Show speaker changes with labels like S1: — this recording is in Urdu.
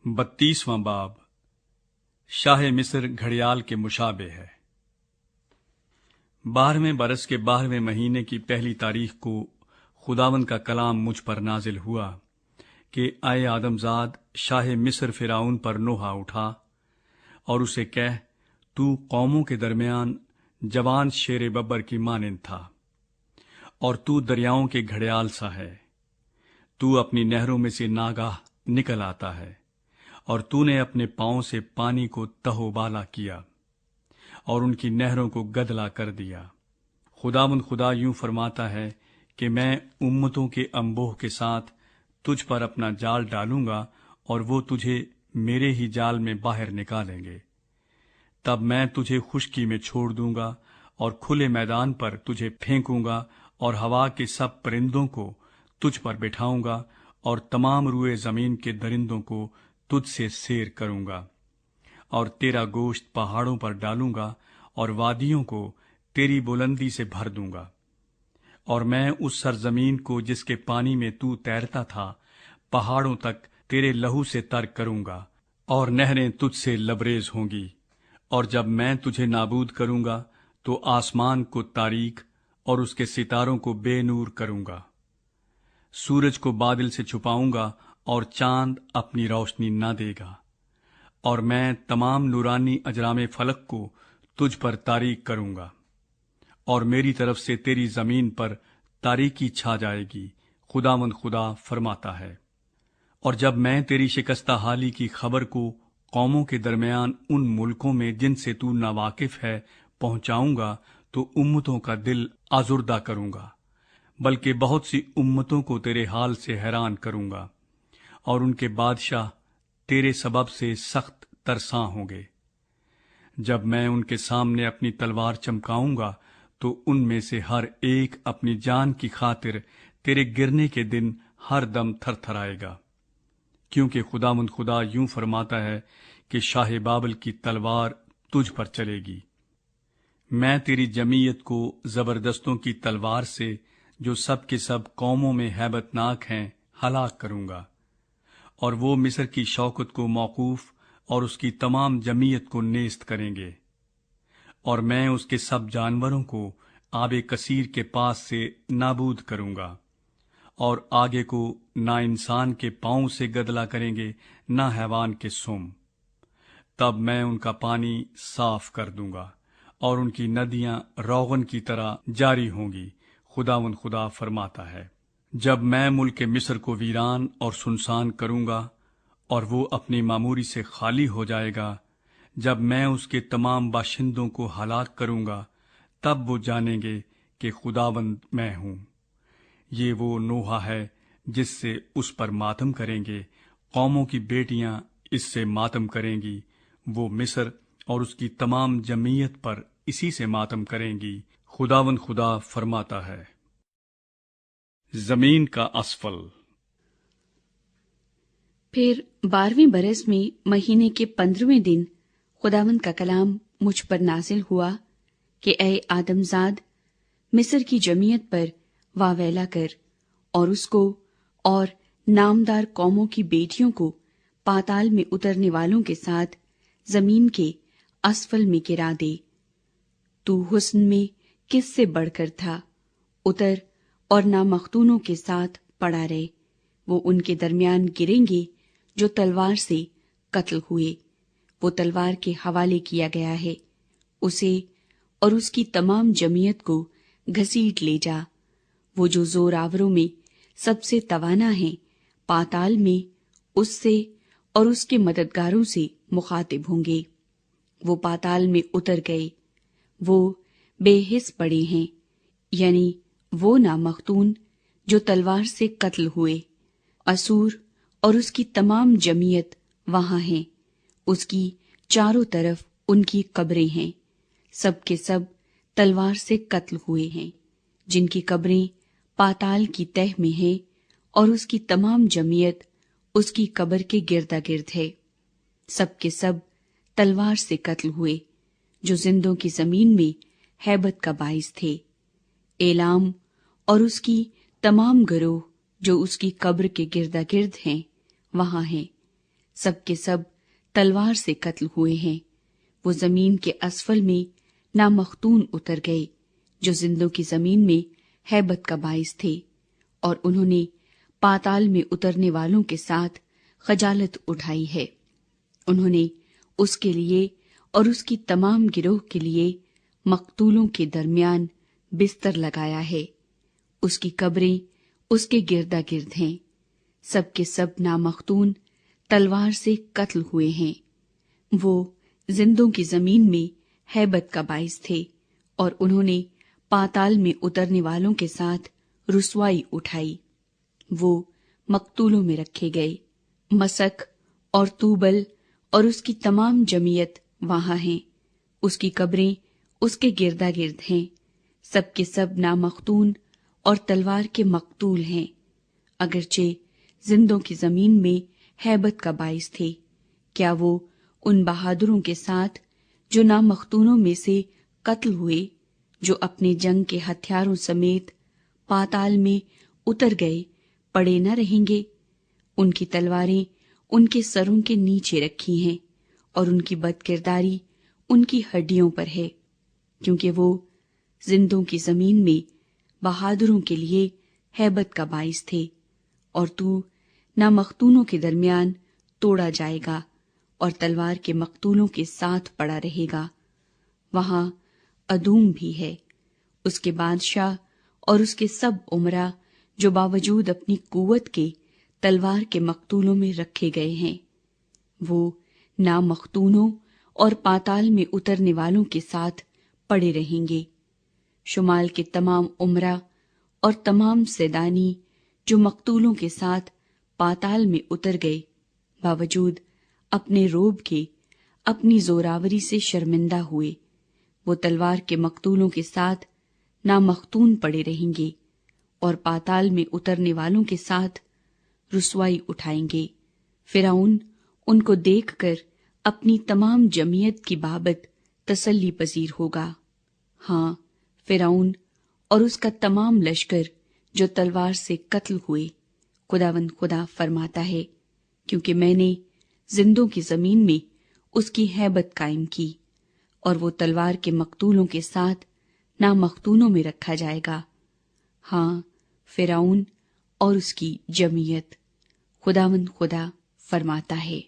S1: 32واں باب شاہ مصر گھڑیال کے مشابہ ہے۔ 12ویں برس کے 12ویں مہینے کی پہلی تاریخ کو خداوند کا کلام مجھ پر نازل ہوا کہ اے آدم زاد، شاہ مصر فرعون پر نوحہ اٹھا اور اسے کہہ، تو قوموں کے درمیان جوان شیر ببر کی مانند تھا، اور تو دریاؤں کے گھڑیال سا ہے۔ تو اپنی نہروں میں سے ناگاہ نکل آتا ہے، اور تو نے اپنے پاؤں سے پانی کو تہو بالا کیا اور ان کی نہروں کو گدلا کر دیا۔ خداوند خدا یوں فرماتا ہے کہ میں امتوں کے انبوہ کے ساتھ تجھ پر اپنا جال ڈالوں گا، اور وہ تجھے میرے ہی جال میں باہر نکالیں گے۔ تب میں تجھے خشکی میں چھوڑ دوں گا اور کھلے میدان پر تجھے پھینکوں گا، اور ہوا کے سب پرندوں کو تجھ پر بٹھاؤں گا، اور تمام روئے زمین کے درندوں کو تجھ سے سیر کروں گا، اور تیرا گوشت پہاڑوں پر ڈالوں گا، اور وادیوں کو تیری بلندی سے بھر دوں گا۔ اور میں اس سرزمین کو جس کے پانی میں تو تیرتا تھا پہاڑوں تک تیرے لہو سے تر کروں گا، اور نہریں تجھ سے لبریز ہوں گی۔ اور جب میں تجھے نابود کروں گا تو آسمان کو تاریک اور اس کے ستاروں کو بے نور کروں گا۔ سورج کو بادل سے چھپاؤں گا اور چاند اپنی روشنی نہ دے گا، اور میں تمام نورانی اجرام فلک کو تجھ پر تاریک کروں گا، اور میری طرف سے تیری زمین پر تاریکی چھا جائے گی، خداوند خدا فرماتا ہے۔ اور جب میں تیری شکستہ حالی کی خبر کو قوموں کے درمیان ان ملکوں میں جن سے تو ناواقف ہے پہنچاؤں گا تو امتوں کا دل آزردہ کروں گا، بلکہ بہت سی امتوں کو تیرے حال سے حیران کروں گا، اور ان کے بادشاہ تیرے سبب سے سخت ترساں ہوں گے۔ جب میں ان کے سامنے اپنی تلوار چمکاؤں گا تو ان میں سے ہر ایک اپنی جان کی خاطر تیرے گرنے کے دن ہر دم تھر تھرائے گا، کیونکہ خداوند خدا یوں فرماتا ہے کہ شاہ بابل کی تلوار تجھ پر چلے گی۔ میں تیری جمعیت کو زبردستوں کی تلوار سے جو سب کے سب قوموں میں ہیبت ناک ہیں ہلاک کروں گا، اور وہ مصر کی شوکت کو موقوف اور اس کی تمام جمعیت کو نیست کریں گے۔ اور میں اس کے سب جانوروں کو آب کثیر کے پاس سے نابود کروں گا، اور آگے کو نہ انسان کے پاؤں سے گدلا کریں گے نہ حیوان کے سم۔ تب میں ان کا پانی صاف کر دوں گا، اور ان کی ندیاں روغن کی طرح جاری ہوں گی، خداوند خدا فرماتا ہے۔ جب میں ملک مصر کو ویران اور سنسان کروں گا اور وہ اپنی معموری سے خالی ہو جائے گا، جب میں اس کے تمام باشندوں کو ہلاک کروں گا، تب وہ جانیں گے کہ خداوند میں ہوں۔ یہ وہ نوحہ ہے جس سے اس پر ماتم کریں گے، قوموں کی بیٹیاں اس سے ماتم کریں گی، وہ مصر اور اس کی تمام جمعیت پر اسی سے ماتم کریں گی، خداوند خدا فرماتا ہے۔ زمین کا اسفل۔
S2: پھر 12ویں برس میں مہینے کے 15ویں دن خداوند کا کلام مجھ پر نازل ہوا کہ اے آدم زاد، مصر کی جمعیت پر واویلا کر، اور اس کو اور نامدار قوموں کی بیٹیوں کو پاتال میں اترنے والوں کے ساتھ زمین کے اسفل میں گرا دے۔ تو حسن میں کس سے بڑھ کر تھا، اتر اور نامختونوں کے ساتھ پڑا رہے، وہ ان کے درمیان گریں گے جو تلوار سے قتل ہوئے۔ وہ تلوار کے حوالے کیا گیا ہے، اسے اور اس کی تمام جمعیت کو گھسیٹ لے جا۔ وہ جو زور آوروں میں سب سے توانا ہے پاتال میں اس سے اور اس کے مددگاروں سے مخاطب ہوں گے۔ وہ پاتال میں اتر گئے، وہ بے حس پڑے ہیں، یعنی وہ نامختون جو تلوار سے قتل ہوئے۔ اسور اور اس کی تمام جمعیت وہاں ہیں، اس کی چاروں طرف ان کی قبریں ہیں، سب کے سب تلوار سے قتل ہوئے ہیں، جن کی قبریں پاتال کی تہ میں ہیں، اور اس کی تمام جمعیت اس کی قبر کے گردا گرد ہے۔ سب کے سب تلوار سے قتل ہوئے جو زندوں کی زمین میں ہیبت کا باعث تھے۔ ایلام اور اس کی تمام گروہ جو اس کی قبر کے گردا گرد ہیں وہاں ہیں، سب کے سب تلوار سے قتل ہوئے ہیں۔ وہ زمین کے اسفل میں نامختون اتر گئے جو زندوں کی زمین میں ہیبت کا باعث تھے، اور انہوں نے پاتال میں اترنے والوں کے ساتھ خجالت اٹھائی ہے۔ انہوں نے اس کے لیے اور اس کی تمام گروہ کے لیے مقتولوں کے درمیان بستر لگایا ہے۔ اس کی قبریں اس کے گردا گرد ہیں۔ سب کے سب نامختون تلوار سے قتل ہوئے ہیں۔ وہ زندوں کی زمین میں ہیبت کا باعث تھے، اور انہوں نے پاتال میں اترنے والوں کے ساتھ رسوائی اٹھائی۔ وہ مقتولوں میں رکھے گئے۔ مسک اور توبل اور اس کی تمام جمعیت وہاں ہیں۔ اس کی قبریں اس کے گردا گرد ہیں۔ سب کے سب نامختون اور تلوار کے مقتول ہیں، اگرچہ زندوں کی زمین میں ہیبت کا باعث تھے۔ کیا وہ ان بہادروں کے ساتھ جو نامختونوں میں سے قتل ہوئے، جو اپنے جنگ کے ہتھیاروں سمیت پاتال میں اتر گئے، پڑے نہ رہیں گے؟ ان کی تلواریں ان کے سروں کے نیچے رکھی ہیں، اور ان کی بدکرداری ان کی ہڈیوں پر ہے، کیونکہ وہ زندوں کی زمین میں بہادروں کے لیے ہیبت کا باعث تھے، اور تو نامختونوں کے درمیان توڑا جائے گا اور تلوار کے مقتولوں کے ساتھ پڑا رہے گا۔ وہاں ادوم بھی ہے، اس کے بادشاہ اور اس کے سب امراء جو باوجود اپنی قوت کے تلوار کے مقتولوں میں رکھے گئے ہیں۔ وہ نامختونوں اور پاتال میں اترنے والوں کے ساتھ پڑے رہیں گے۔ شمال کے تمام امراء اور تمام سیدانی جو مقتولوں کے ساتھ پاتال میں اتر گئے، باوجود اپنے روب کے اپنی زوراوری سے شرمندہ ہوئے، وہ تلوار کے مقتولوں کے ساتھ نامختون پڑے رہیں گے اور پاتال میں اترنے والوں کے ساتھ رسوائی اٹھائیں گے۔ فرعون ان کو دیکھ کر اپنی تمام جمعیت کی بابت تسلی پذیر ہوگا۔ ہاں، فرعون اور اس کا تمام لشکر جو تلوار سے قتل ہوئے، خداوند خدا فرماتا ہے، کیونکہ میں نے زندوں کی زمین میں اس کی ہیبت قائم کی، اور وہ تلوار کے مقتولوں کے ساتھ نامختونوں میں رکھا جائے گا۔ ہاں، فرعون اور اس کی جمعیت، خداوند خدا فرماتا ہے۔